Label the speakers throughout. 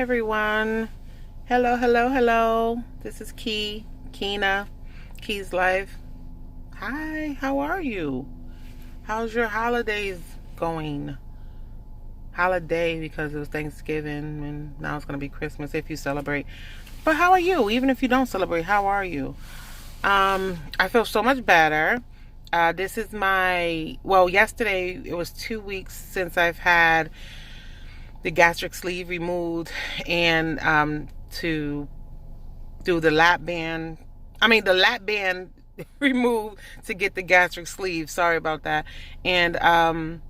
Speaker 1: everyone. Hello, hello, hello. This is Keena, Key's Life. Hi, how are you? How's your holidays going? Holiday because it was Thanksgiving and now it's going to be Christmas if you celebrate. But how are you? Even if you don't celebrate, how are you? I feel so much better. This is yesterday it was 2 weeks since I've had the gastric sleeve removed and to do the lap band. The lap band removed to get the gastric sleeve. Sorry about that. And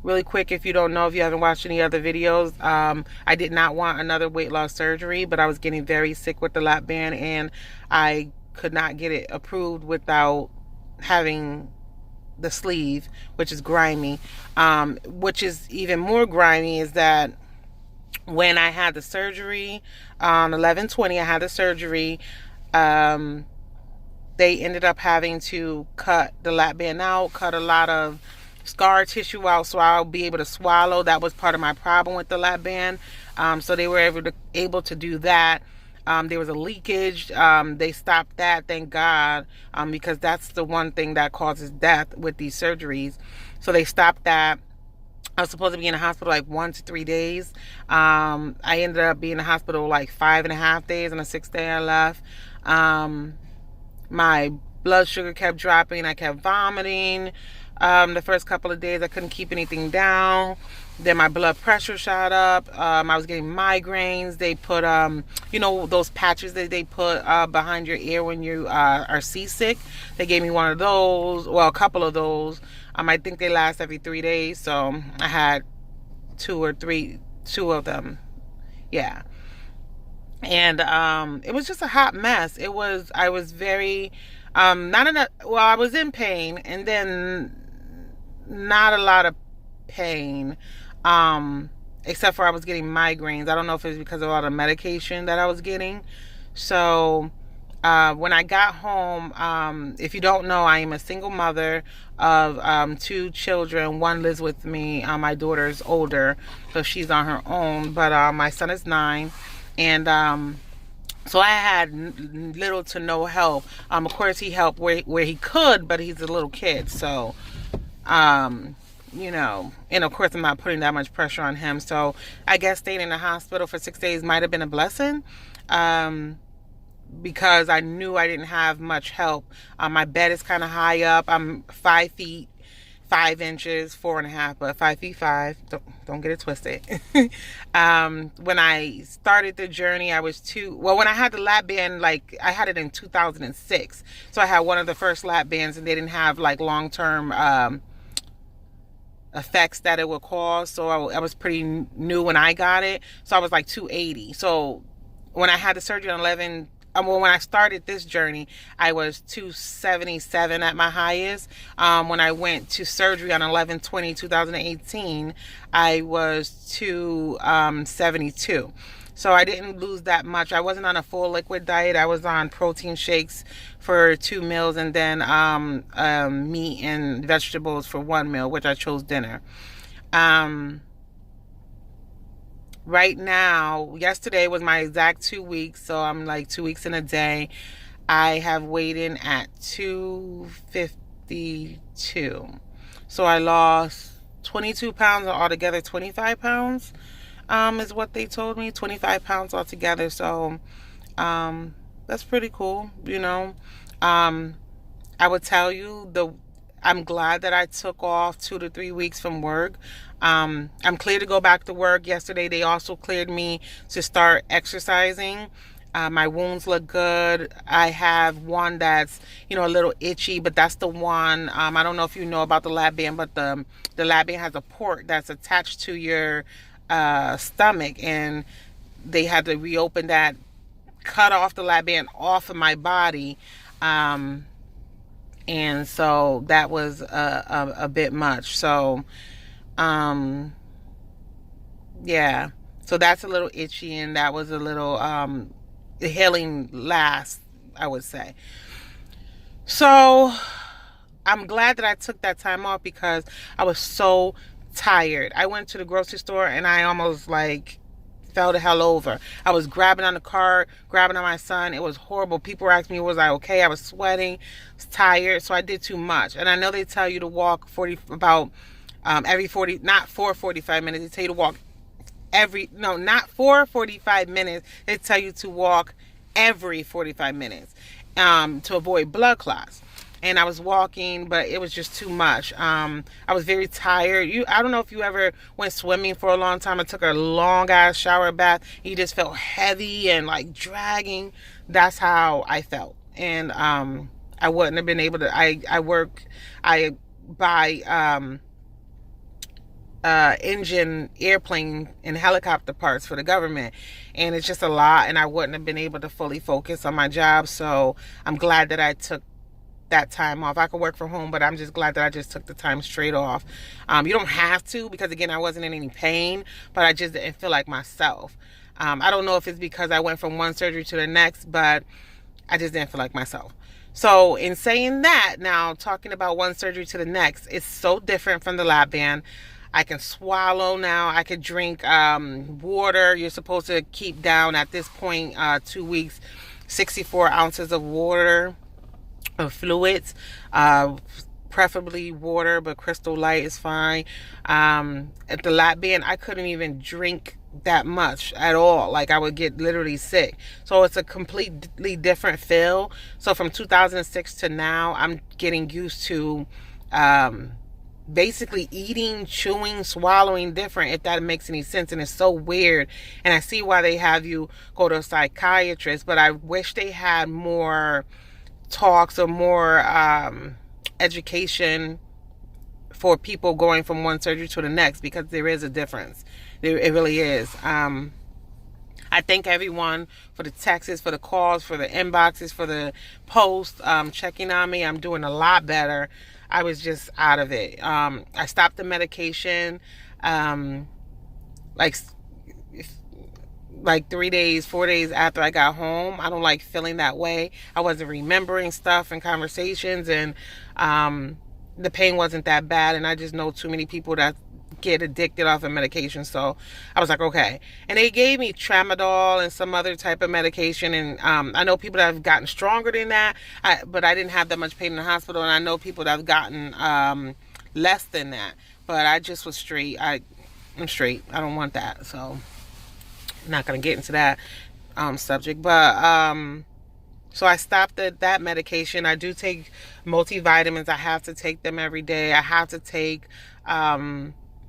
Speaker 1: really quick, if you don't know, if you haven't watched any other videos, I did not want another weight loss surgery, but I was getting very sick with the lap band and I could not get it approved without having the sleeve, which is grimy. Which is even more grimy is that when I had the surgery on 11/20, I had the surgery. They ended up having to cut the lap band out, cut a lot of scar tissue out so I'll be able to swallow. That was part of my problem with the lap band. So they were able to do that. There was a leakage. They stopped that, thank God, because that's the one thing that causes death with these surgeries. So they stopped that. I was supposed to be in the hospital like 1 to 3 days. I ended up being in the hospital like 5.5 days. On the 6th day I left. My blood sugar kept dropping. I kept vomiting. The first couple of days I couldn't keep anything down. Then my blood pressure shot up. I was getting migraines. They put those patches that they put behind your ear when you are seasick. They gave me one of those, well, a couple of those. I think they last every 3 days, so I had two of them. Yeah. And it was just a hot mess. I was very I was in pain, and then not a lot of pain, except for I was getting migraines. I don't know if it was because of all the medication that I was getting. So when I got home, if you don't know, I am a single mother of 2 children. One lives with me. My daughter's older, so she's on her own, but my son is 9. And so I had little to no help. Of course, he helped where he could, but he's a little kid. So, and of course, I'm not putting that much pressure on him. So I guess staying in the hospital for 6 days might have been a blessing, because I knew I didn't have much help. My bed is kind of high up. I'm 5 feet 5 inches, 4.5, but 5 feet 5. Don't get it twisted. When I started the journey, I was when I had the lap band, like I had it in 2006. So I had one of the first lap bands, and they didn't have like long-term effects that it would cause. So I was pretty new when I got it. So I was like 280. So when I had the surgery on when I started this journey, I was 277 at my highest. When I went to surgery on 11/20/2018, I was 272. So I didn't lose that much. I wasn't on a full liquid diet. I was on protein shakes for 2 meals, and then meat and vegetables for 1 meal, which I chose dinner. Right now, yesterday was my exact 2 weeks, so I'm like 2 weeks in a day. I have weighed in at 252. So I lost 22 pounds, or altogether 25 pounds, is what they told me. 25 pounds altogether. So that's pretty cool, I would tell you, I'm glad that I took off 2 to 3 weeks from work. I'm clear to go back to work. Yesterday, they also cleared me to start exercising. My wounds look good. I have one that's, a little itchy, but that's the one. I don't know if you know about the lap band, but the lap band has a port that's attached to your stomach, and they had to reopen that, cut off the lap band off of my body. And so that was a bit much. So, yeah. So that's a little itchy, and that was a little healing last, I would say. So I'm glad that I took that time off because I was so tired. I went to the grocery store and I almost fell the hell over. I was grabbing on the car, grabbing on my son. It was horrible. People were asking me, was I okay? I was sweating, was tired, so I did too much. And I know they tell you to walk every 40, not for 45 minutes. They tell you to walk not for 45 minutes. They tell you to walk every 45 minutes to avoid blood clots. And I was walking, but it was just too much. I was very tired. I don't know if you ever went swimming for a long time. I took a long ass shower bath. You just felt heavy and like dragging. That's how I felt. And I wouldn't have been able to. I buy engine, airplane, and helicopter parts for the government, and it's just a lot. And I wouldn't have been able to fully focus on my job. So I'm glad that I took that time off. I could work from home, but I'm just glad that I just took the time straight off. You don't have to, because again, I wasn't in any pain, but I just didn't feel like myself. I don't know if it's because I went from one surgery to the next, but I just didn't feel like myself. So in saying that, now talking about one surgery to the next, it's so different from the lap band. I can swallow now. I could drink water. You're supposed to keep down at this point, 2 weeks, 64 ounces of water, of fluids, preferably water, but Crystal Light is fine. At the lap band, I couldn't even drink that much at all. Like, I would get literally sick. So it's a completely different feel. So from 2006 to now, I'm getting used to basically eating, chewing, swallowing different, if that makes any sense. And it's so weird. And I see why they have you go to a psychiatrist, but I wish they had more talks or more education for people going from one surgery to the next, because there is a difference. It really is. I thank everyone for the texts, for the calls, for the inboxes, for the posts, checking on me. I'm doing a lot better. I was just out of it. I stopped the medication like 3 days, 4 days after I got home. I don't like feeling that way. I wasn't remembering stuff and conversations, and the pain wasn't that bad. And I just know too many people that get addicted off of medication. So I was like, okay. And they gave me tramadol and some other type of medication. And I know people that have gotten stronger than that, but I didn't have that much pain in the hospital. And I know people that have gotten less than that. But I just was straight. I'm straight. I don't want that. So I'm not going to get into that subject. But so I stopped that medication. I do take multivitamins. I have to take them every day. I have to take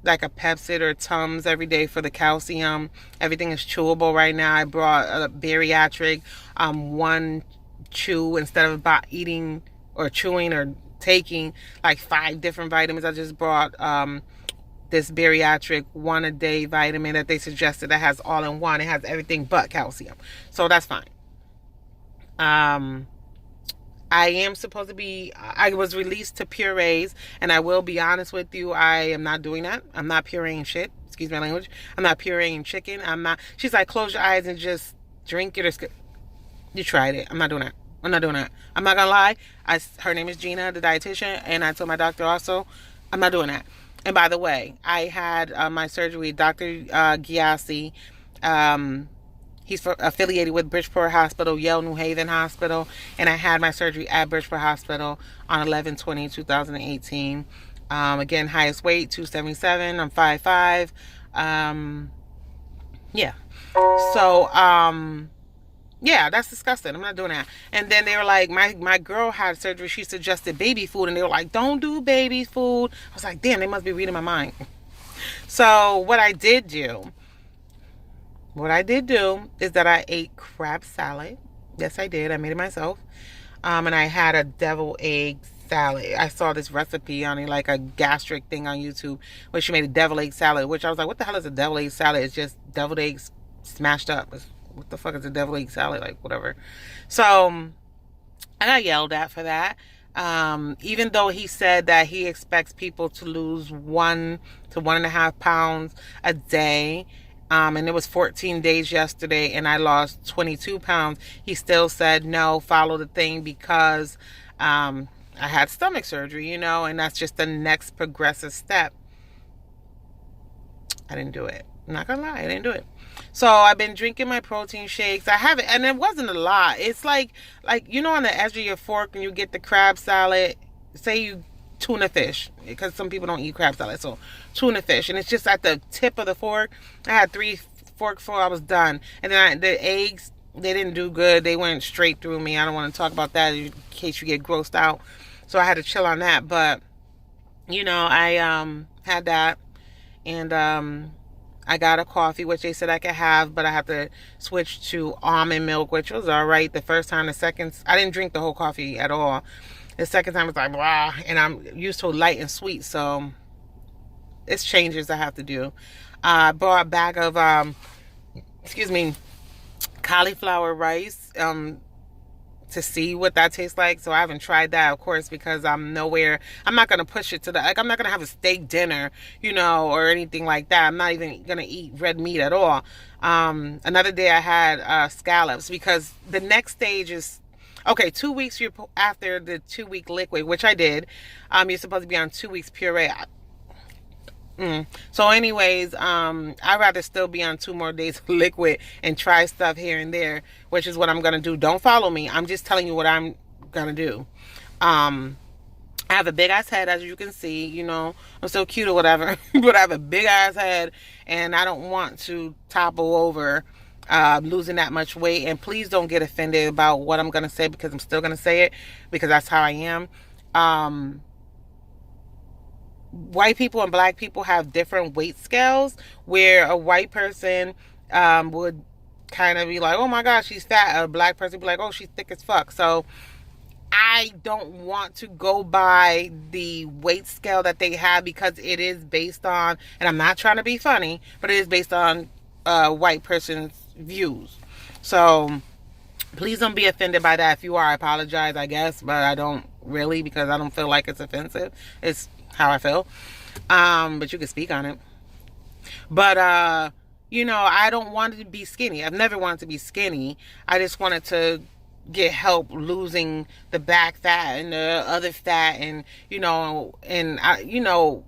Speaker 1: like a Pepsid or Tums every day for the calcium. Everything is chewable right now. I brought a bariatric one chew instead of eating or chewing or taking like 5 different vitamins. I just brought this bariatric 1 a day vitamin that they suggested that has all in one. It has everything but calcium, so that's fine. I am supposed to be, I was released to purees, and I will be honest with you, I am not doing that. I'm not pureeing shit. Excuse my language. I'm not pureeing chicken. I'm not. She's like, close your eyes and just drink it or you tried it. I'm not doing that. I'm not doing that. I'm not gonna lie. Her name is Gina, the dietitian, and I told my doctor also, I'm not doing that. And by the way, I had my surgery with Dr. Giassi. He's affiliated with Bridgeport Hospital, Yale New Haven Hospital, and I had my surgery at Bridgeport Hospital on 11/20/2018. Again, highest weight 277. I'm 5'5". Yeah. So yeah, that's disgusting. I'm not doing that. And then they were like, my girl had surgery. She suggested baby food, and they were like, don't do baby food. I was like, damn, they must be reading my mind. So what I did do is that I ate crab salad. Yes, I did. I made it myself. And I had a deviled egg salad. I saw this recipe on it, like a gastric thing on YouTube, where she made a deviled egg salad, which I was like, what the hell is a deviled egg salad? It's just deviled eggs smashed up. What the fuck is a deviled egg salad? Like, whatever. So I got yelled at for that. Even though he said that he expects people to lose 1 to 1.5 pounds a day. And it was 14 days yesterday, and I lost 22 pounds. He still said, no, follow the thing, because I had stomach surgery, and that's just the next progressive step. I didn't do it. I'm not gonna lie, I didn't do it. So I've been drinking my protein shakes. I haven't, and it wasn't a lot. It's like you know, on the edge of your fork, and you get the crab salad. Say you tuna fish, because some people don't eat crab salad. So tuna fish, and it's just at the tip of the fork. I had 3 forkfuls. I was done, and then the eggs, they didn't do good. They went straight through me. I don't want to talk about that in case you get grossed out. So I had to chill on that. But you know, I had that, and I got a coffee, which they said I could have, but I have to switch to almond milk, which was all right the first time. The second, I didn't drink the whole coffee at all. The second time, it's like, wow, and I'm used to light and sweet, so it's changes I have to do. I bought a bag of, excuse me, cauliflower rice, to see what that tastes like. So I haven't tried that, of course, because I'm not going to push it to I'm not going to have a steak dinner, you know, or anything like that. I'm not even going to eat red meat at all. Another day I had scallops, because the next stage is, okay, 2 weeks after the 2-week liquid, which I did. You're supposed to be on 2 weeks puree. So anyways, I'd rather still be on 2 more days of liquid and try stuff here and there, which is what I'm going to do. Don't follow me. I'm just telling you what I'm going to do. I have a big ass head, as you can see, you know, I'm so cute or whatever, but I have a big ass head, and I don't want to topple over, losing that much weight. And please don't get offended about what I'm going to say, because I'm still going to say it, because that's how I am. White people and black people have different weight scales, where a white person would kind of be like, oh my gosh, she's fat. A black person would be like, oh, she's thick as fuck. So I don't want to go by the weight scale that they have, because it is based on, and I'm not trying to be funny, but it is based on a white person's views. So please don't be offended by that. If you are, I apologize, I guess, but I don't really, because I don't feel like it's offensive. It's how I feel. But you can speak on it. But you know, I don't want to be skinny. I've never wanted to be skinny. I just wanted to get help losing the back fat and the other fat, and you know, and I, you know,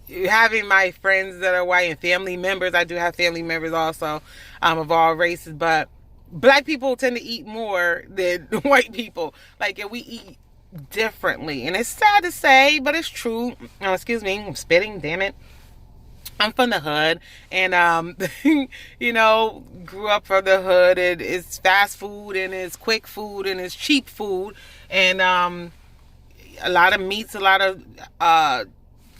Speaker 1: having my friends that are white and family members. I do have family members also, of all races, but black people tend to eat more than white people. Like, we eat differently, and it's sad to say, but it's true. Oh, excuse me, I'm spitting, damn it. I'm from the hood, and you know, grew up from the hood, and it's fast food, and it's quick food, and it's cheap food, and a lot of meats, a lot of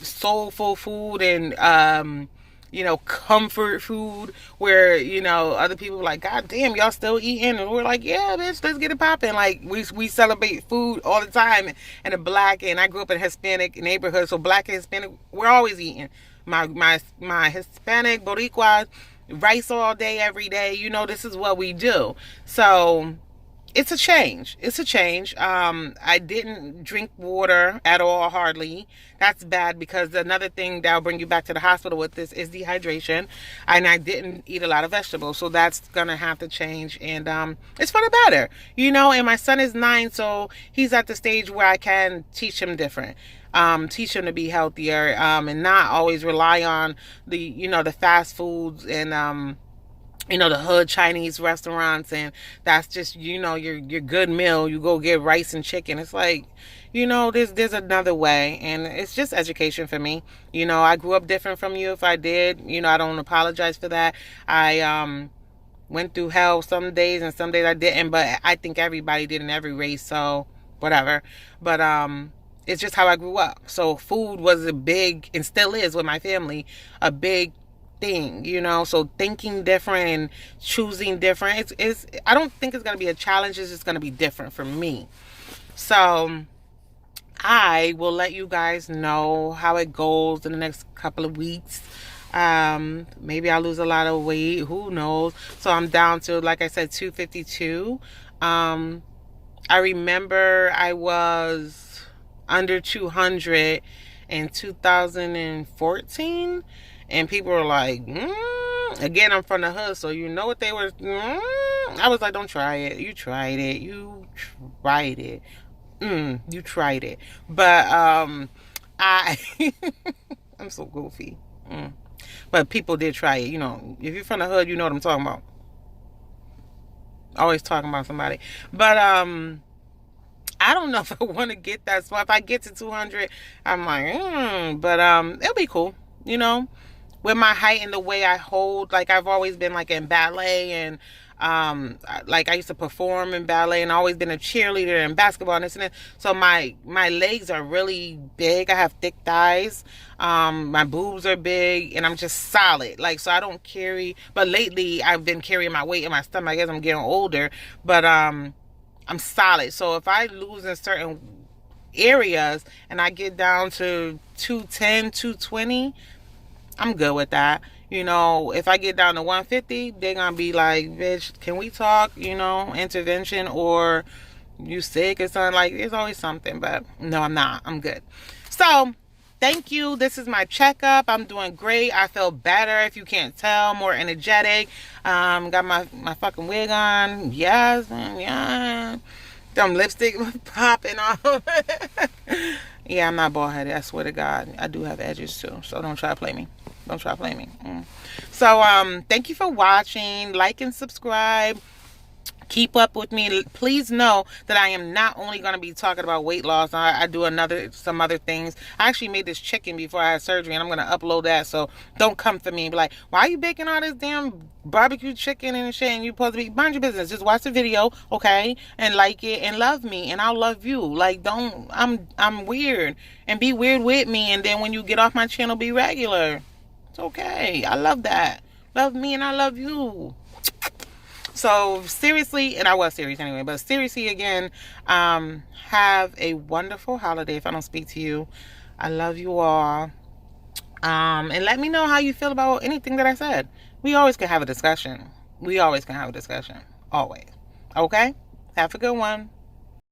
Speaker 1: soulful food, and you know, comfort food, where, you know, other people are like, God damn, y'all still eating? And we're like, yeah, bitch, let's get it popping. Like, we celebrate food all the time. And a black, and I grew up in a Hispanic neighborhood, so black and Hispanic, we're always eating. My Hispanic, Boricua, rice all day, every day. You know, this is what we do. So it's a change. It's a change. I didn't drink water at all, hardly. That's bad, because another thing that'll bring you back to the hospital with this is dehydration. And I didn't eat a lot of vegetables, so that's gonna have to change. And it's for the better, you know. And my son is 9, so he's at the stage where I can teach him different. Teach him to be healthier, and not always rely on the, you know, the fast foods, and you know, the hood Chinese restaurants, and that's just, you know, your good meal. You go get rice and chicken. It's like, you know, there's another way, and it's just education for me. You know, I grew up different from you. If I did, you know, I don't apologize for that. I went through hell some days, and some days I didn't, but I think everybody did in every race, so whatever. But it's just how I grew up. So food was a big, and still is with my family, a big thing, you know. So thinking different and choosing different, it's I don't think it's going to be a challenge. It's just going to be different for me. So I will let you guys know how it goes in the next couple of weeks. Maybe I'll lose a lot of weight, who knows. So I'm down to, like I said, 252. I remember I was under 200 in 2014, and people were like, again, I'm from the hood, so you know what they were. I was like, don't try it. You tried it. You tried it. You tried it. But I I'm so goofy. But people did try it. You know, if you're from the hood, you know what I'm talking about. Always talking about somebody. But I don't know if I want to get that small. If I get to 200, I'm like, but it'll be cool, you know, with my height and the way I hold. Like, I've always been like in ballet, and like I used to perform in ballet, and always been a cheerleader and basketball and this and that. So my legs are really big. I have thick thighs. My boobs are big, and I'm just solid. Like, so I don't carry. But lately, I've been carrying my weight in my stomach. I guess I'm getting older, but I'm solid. So if I lose in certain areas and I get down to 210, 220, I'm good with that. You know, if I get down to 150, they're going to be like, bitch, can we talk? You know, intervention, or you sick or something. Like, there's always something. But no, I'm not. I'm good. So, thank you. This is my checkup. I'm doing great. I feel better, if you can't tell. More energetic. Got my fucking wig on. Yes, yeah. Them lipstick popping off. Yeah, I'm not bald headed. I swear to God. I do have edges too. So don't try to play me. Don't try to play me. So thank you for watching. Like and subscribe. Keep up with me. Please know that I am not only going to be talking about weight loss. I do some other things. I actually made this chicken before I had surgery, and I'm going to upload that. So don't come for me and be like, why are you baking all this damn barbecue chicken and shit? And you're supposed to be, mind your business. Just watch the video, okay? And like it and love me, and I'll love you. Like, don't, I'm weird, and be weird with me. And then when you get off my channel, be regular. It's okay. I love that. Love me and I love you. So seriously, and I was serious anyway, but seriously again, have a wonderful holiday if I don't speak to you. I love you all. And let me know how you feel about anything that I said. We always can have a discussion. We always can have a discussion. Always. Okay? Have a good one.